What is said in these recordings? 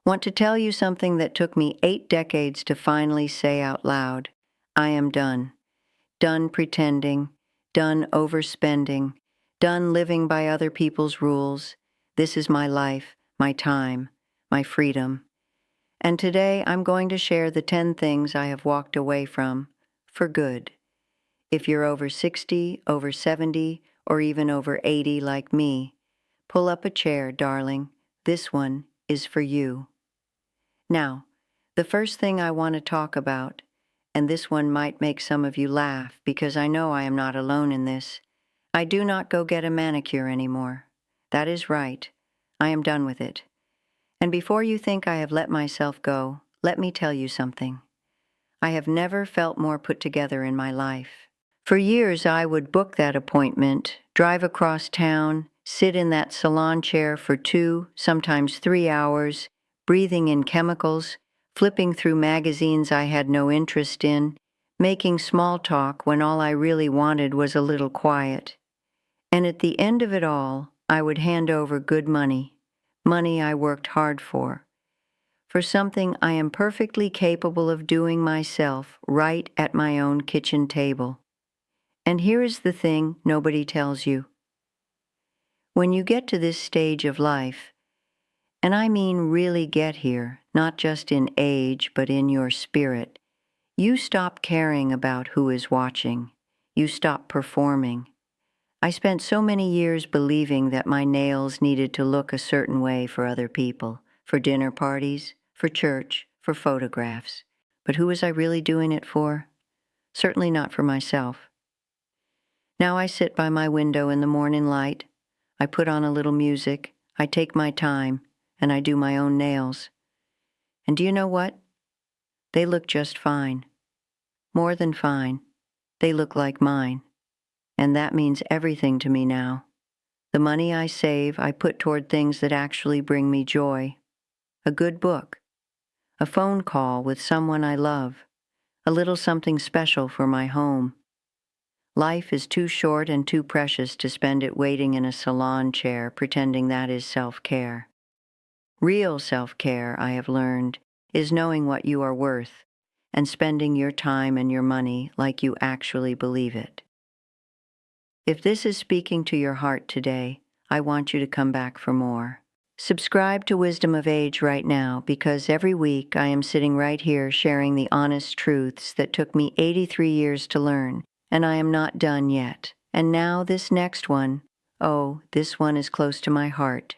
Want to tell you something that took me 8 decades to finally say out loud. I am done. Done pretending. Done overspending. Done living by other people's rules. This is my life, my time, my freedom. And today I'm going to share the 10 things I have walked away from for good. If you're over 60, over 70, or even over 80 like me, pull up a chair, darling. This one is for you. Now, the first thing I want to talk about, and this one might make some of you laugh because I know I am not alone in this, I do not go get a manicure anymore. That is right. I am done with it. And before you think I have let myself go, let me tell you something. I have never felt more put together in my life. For years I would book that appointment, drive across town, sit in that salon chair for 2, sometimes 3 hours, breathing in chemicals, flipping through magazines I had no interest in, making small talk when all I really wanted was a little quiet. And at the end of it all, I would hand over good money, money I worked hard for something I am perfectly capable of doing myself right at my own kitchen table. And here is the thing nobody tells you. When you get to this stage of life, and I mean really get here, not just in age but in your spirit, you stop caring about who is watching. You stop performing. I spent so many years believing that my nails needed to look a certain way for other people, for dinner parties, for church, for photographs. But who was I really doing it for? Certainly not for myself. Now I sit by my window in the morning light, I put on a little music, I take my time, and I do my own nails. And do you know what? They look just fine. More than fine. They look like mine. And that means everything to me now. The money I save, I put toward things that actually bring me joy. A good book. A phone call with someone I love. A little something special for my home. Life is too short and too precious to spend it waiting in a salon chair pretending that is self-care. Real self-care, I have learned, is knowing what you are worth and spending your time and your money like you actually believe it. If this is speaking to your heart today, I want you to come back for more. Subscribe to Wisdom of Age right now because every week I am sitting right here sharing the honest truths that took me 83 years to learn, and I am not done yet. And now this next one, this one is close to my heart,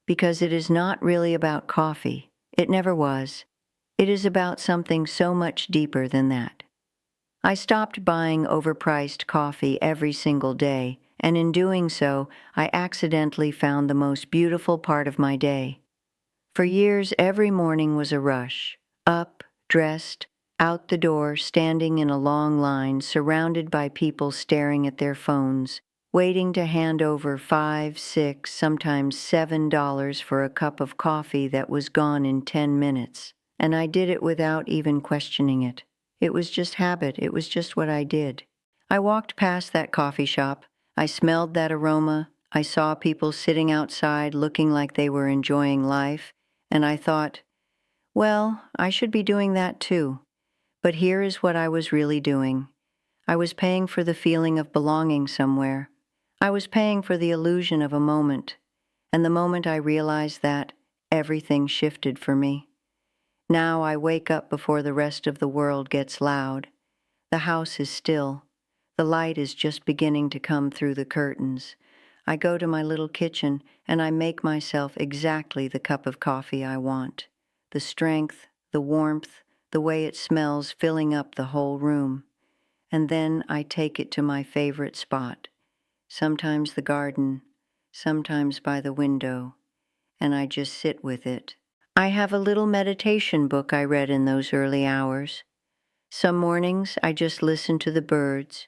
because it is not really about coffee. It never was. It is about something so much deeper than that. I stopped buying overpriced coffee every single day, and in doing so, I accidentally found the most beautiful part of my day. For years, every morning was a rush. Up, dressed, out the door, standing in a long line, surrounded by people staring at their phones, waiting to hand over $5, $6, sometimes $7 for a cup of coffee that was gone in 10 minutes. And I did it without even questioning it. It was just habit. It was just what I did. I walked past that coffee shop. I smelled that aroma. I saw people sitting outside looking like they were enjoying life. And I thought, well, I should be doing that too. But here is what I was really doing. I was paying for the feeling of belonging somewhere. I was paying for the illusion of a moment. And the moment I realized that, everything shifted for me. Now I wake up before the rest of the world gets loud. The house is still. The light is just beginning to come through the curtains. I go to my little kitchen and I make myself exactly the cup of coffee I want. The strength, the warmth, the way it smells filling up the whole room. And then I take it to my favorite spot. Sometimes the garden, sometimes by the window, and I just sit with it. I have a little meditation book I read in those early hours. Some mornings I just listen to the birds.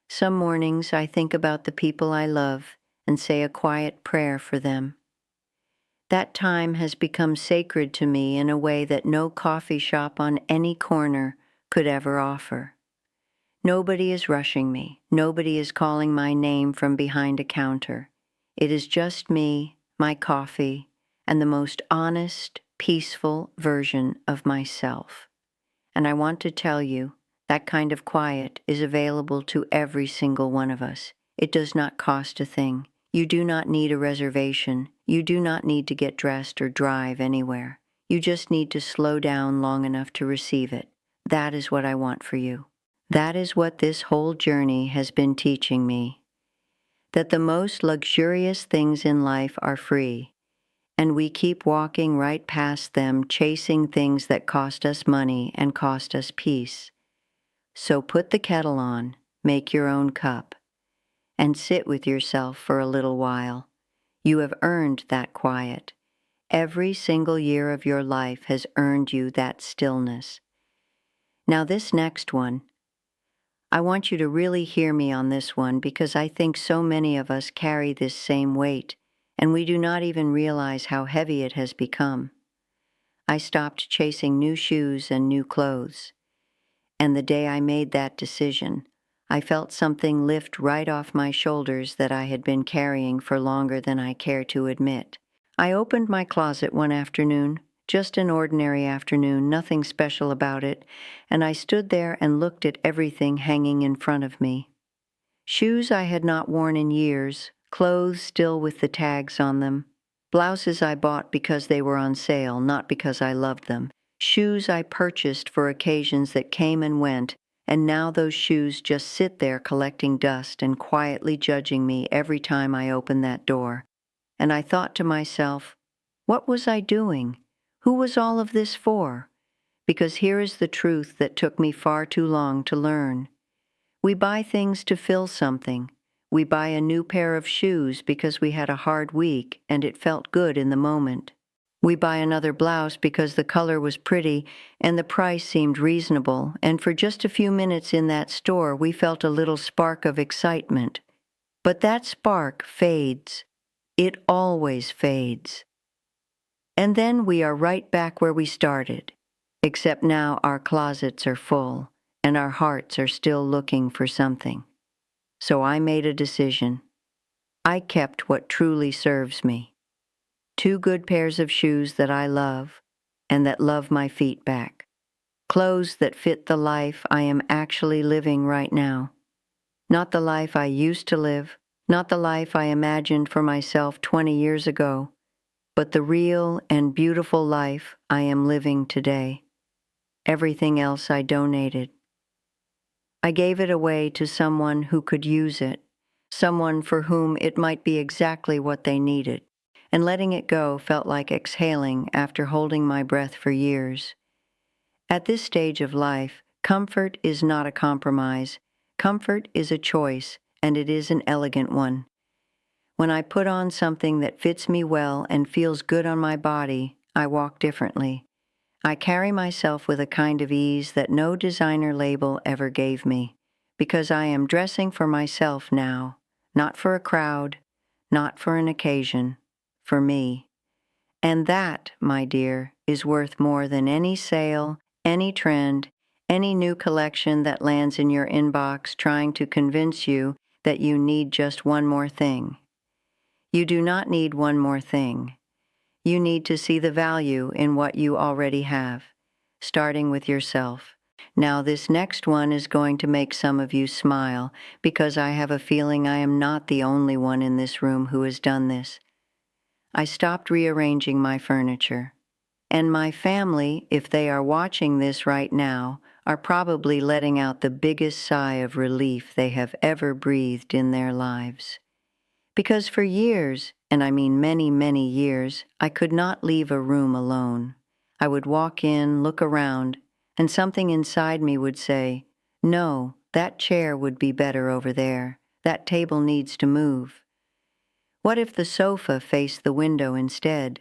Some mornings I think about the people I love and say a quiet prayer for them. That time has become sacred to me in a way that no coffee shop on any corner could ever offer. Nobody is rushing me. Nobody is calling my name from behind a counter. It is just me, my coffee, and the most honest, peaceful version of myself. And I want to tell you, that kind of quiet is available to every single one of us. It does not cost a thing. You do not need a reservation. You do not need to get dressed or drive anywhere. You just need to slow down long enough to receive it. That is what I want for you. That is what this whole journey has been teaching me. That the most luxurious things in life are free, and we keep walking right past them, chasing things that cost us money and cost us peace. So put the kettle on, make your own cup, and sit with yourself for a little while. You have earned that quiet. Every single year of your life has earned you that stillness. Now this next one, I want you to really hear me on this one because I think so many of us carry this same weight, and we do not even realize how heavy it has become. I stopped chasing new shoes and new clothes, and the day I made that decision, I felt something lift right off my shoulders that I had been carrying for longer than I care to admit. I opened my closet one afternoon, just an ordinary afternoon, nothing special about it, and I stood there and looked at everything hanging in front of me. Shoes I had not worn in years, clothes still with the tags on them, blouses I bought because they were on sale, not because I loved them, shoes I purchased for occasions that came and went, and now those shoes just sit there collecting dust and quietly judging me every time I open that door. And I thought to myself, what was I doing? Who was all of this for? Because here is the truth that took me far too long to learn. We buy things to fill something. We buy a new pair of shoes because we had a hard week and it felt good in the moment. We buy another blouse because the color was pretty and the price seemed reasonable, and for just a few minutes in that store we felt a little spark of excitement. But that spark fades. It always fades. And then we are right back where we started, except now our closets are full and our hearts are still looking for something. So I made a decision. I kept what truly serves me. 2 good pairs of shoes that I love and that love my feet back. Clothes that fit the life I am actually living right now. Not the life I used to live, not the life I imagined for myself 20 years ago, but the real and beautiful life I am living today. Everything else I donated. I gave it away to someone who could use it, someone for whom it might be exactly what they needed, and letting it go felt like exhaling after holding my breath for years. At this stage of life, comfort is not a compromise. Comfort is a choice, and it is an elegant one. When I put on something that fits me well and feels good on my body, I walk differently. I carry myself with a kind of ease that no designer label ever gave me, because I am dressing for myself now, not for a crowd, not for an occasion, for me. And that, my dear, is worth more than any sale, any trend, any new collection that lands in your inbox trying to convince you that you need just one more thing. You do not need one more thing. You need to see the value in what you already have, starting with yourself. Now, this next one is going to make some of you smile because I have a feeling I am not the only one in this room who has done this. I stopped rearranging my furniture. And my family, if they are watching this right now, are probably letting out the biggest sigh of relief they have ever breathed in their lives. Because for years, and I mean many, many years, I could not leave a room alone. I would walk in, look around, and something inside me would say, no, that chair would be better over there. That table needs to move. What if the sofa faced the window instead?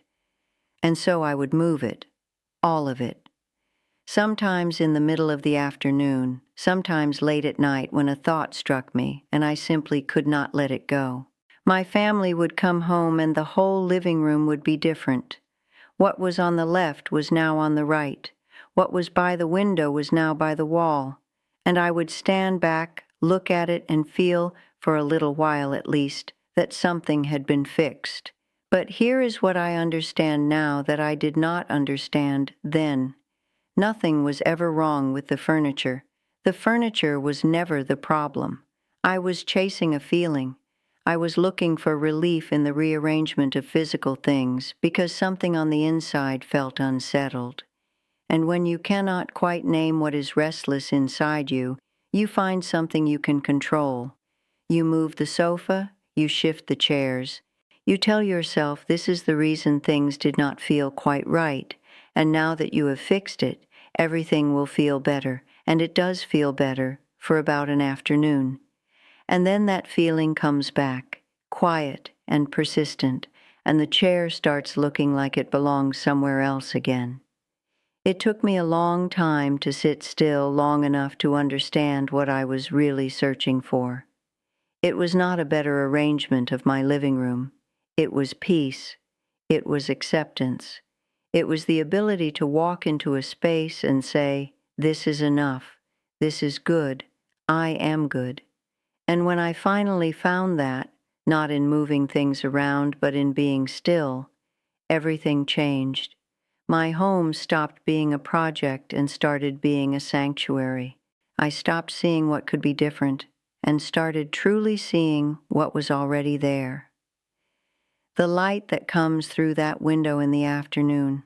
And so I would move it, all of it. Sometimes in the middle of the afternoon, sometimes late at night when a thought struck me and I simply could not let it go. My family would come home and the whole living room would be different. What was on the left was now on the right. What was by the window was now by the wall. And I would stand back, look at it, and feel, for a little while at least, that something had been fixed. But here is what I understand now that I did not understand then. Nothing was ever wrong with the furniture. The furniture was never the problem. I was chasing a feeling. I was looking for relief in the rearrangement of physical things because something on the inside felt unsettled. And when you cannot quite name what is restless inside you, you find something you can control. You move the sofa, you shift the chairs. You tell yourself this is the reason things did not feel quite right, and now that you have fixed it, everything will feel better, and it does feel better for about an afternoon. And then that feeling comes back, quiet and persistent, and the chair starts looking like it belongs somewhere else again. It took me a long time to sit still long enough to understand what I was really searching for. It was not a better arrangement of my living room. It was peace. It was acceptance. It was the ability to walk into a space and say, "This is enough. This is good. I am good." And when I finally found that, not in moving things around but in being still, everything changed. My home stopped being a project and started being a sanctuary. I stopped seeing what could be different and started truly seeing what was already there. The light that comes through that window in the afternoon,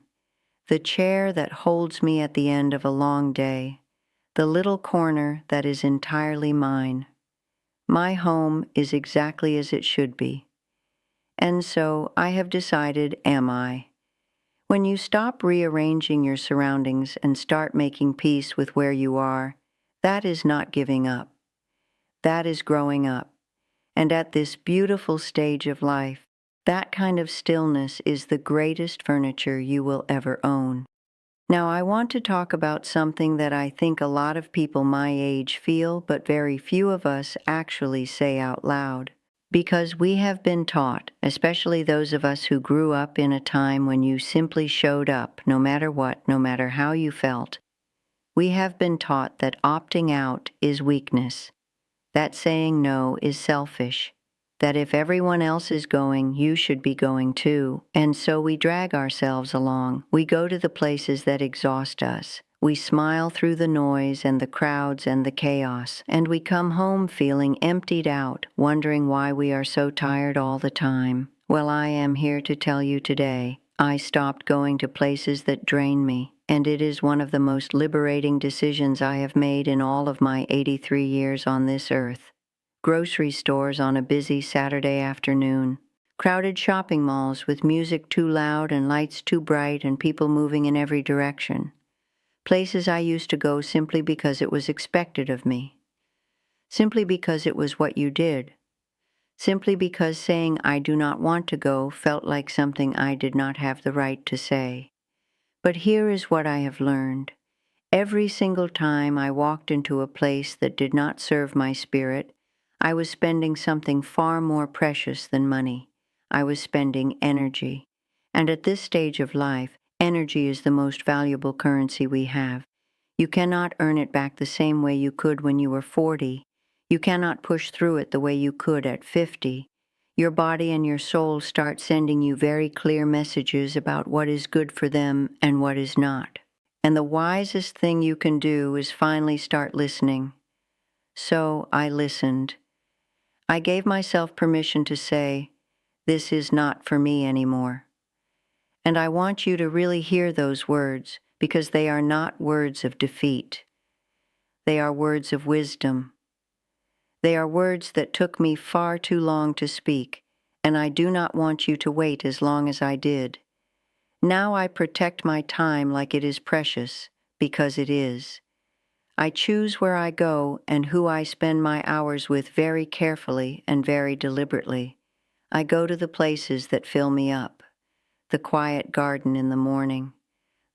the chair that holds me at the end of a long day, the little corner that is entirely mine. My home is exactly as it should be. And so I have decided, am I? When you stop rearranging your surroundings and start making peace with where you are, that is not giving up. That is growing up. And at this beautiful stage of life, that kind of stillness is the greatest furniture you will ever own. Now, I want to talk about something that I think a lot of people my age feel, but very few of us actually say out loud. Because we have been taught, especially those of us who grew up in a time when you simply showed up, no matter what, no matter how you felt, we have been taught that opting out is weakness, that saying no is selfish, that if everyone else is going, you should be going too. And so we drag ourselves along. We go to the places that exhaust us. We smile through the noise and the crowds and the chaos, and we come home feeling emptied out, wondering why we are so tired all the time. Well, I am here to tell you today, I stopped going to places that drain me, and it is one of the most liberating decisions I have made in all of my 83 years on this earth. Grocery stores on a busy Saturday afternoon, crowded shopping malls with music too loud and lights too bright and people moving in every direction. Places I used to go simply because it was expected of me. Simply because it was what you did. Simply because saying I do not want to go felt like something I did not have the right to say. But here is what I have learned. Every single time I walked into a place that did not serve my spirit, I was spending something far more precious than money. I was spending energy. And at this stage of life, energy is the most valuable currency we have. You cannot earn it back the same way you could when you were 40. You cannot push through it the way you could at 50. Your body and your soul start sending you very clear messages about what is good for them and what is not. And the wisest thing you can do is finally start listening. So I listened. I gave myself permission to say, this is not for me anymore. And I want you to really hear those words, because they are not words of defeat. They are words of wisdom. They are words that took me far too long to speak, and I do not want you to wait as long as I did. Now I protect my time like it is precious, because it is. I choose where I go and who I spend my hours with very carefully and very deliberately. I go to the places that fill me up. The quiet garden in the morning,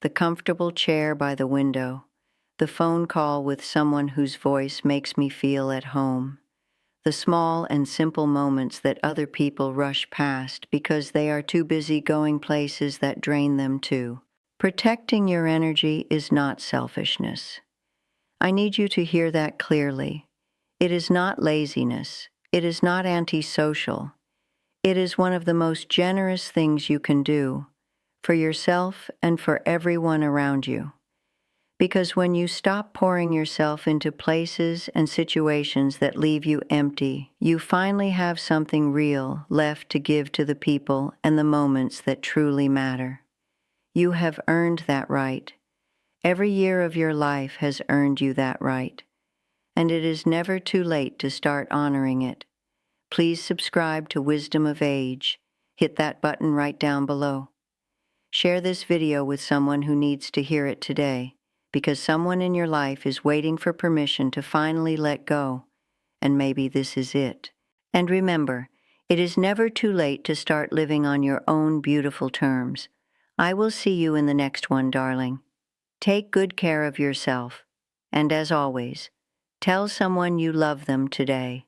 the comfortable chair by the window, the phone call with someone whose voice makes me feel at home, the small and simple moments that other people rush past because they are too busy going places that drain them too. Protecting your energy is not selfishness. I need you to hear that clearly. It is not laziness. It is not antisocial. It is one of the most generous things you can do for yourself and for everyone around you. Because when you stop pouring yourself into places and situations that leave you empty, you finally have something real left to give to the people and the moments that truly matter. You have earned that right. Every year of your life has earned you that right. And it is never too late to start honoring it. Please subscribe to Wisdom of Age. Hit that button right down below. Share this video with someone who needs to hear it today, because someone in your life is waiting for permission to finally let go, and maybe this is it. And remember, it is never too late to start living on your own beautiful terms. I will see you in the next one, darling. Take good care of yourself, and as always, tell someone you love them today.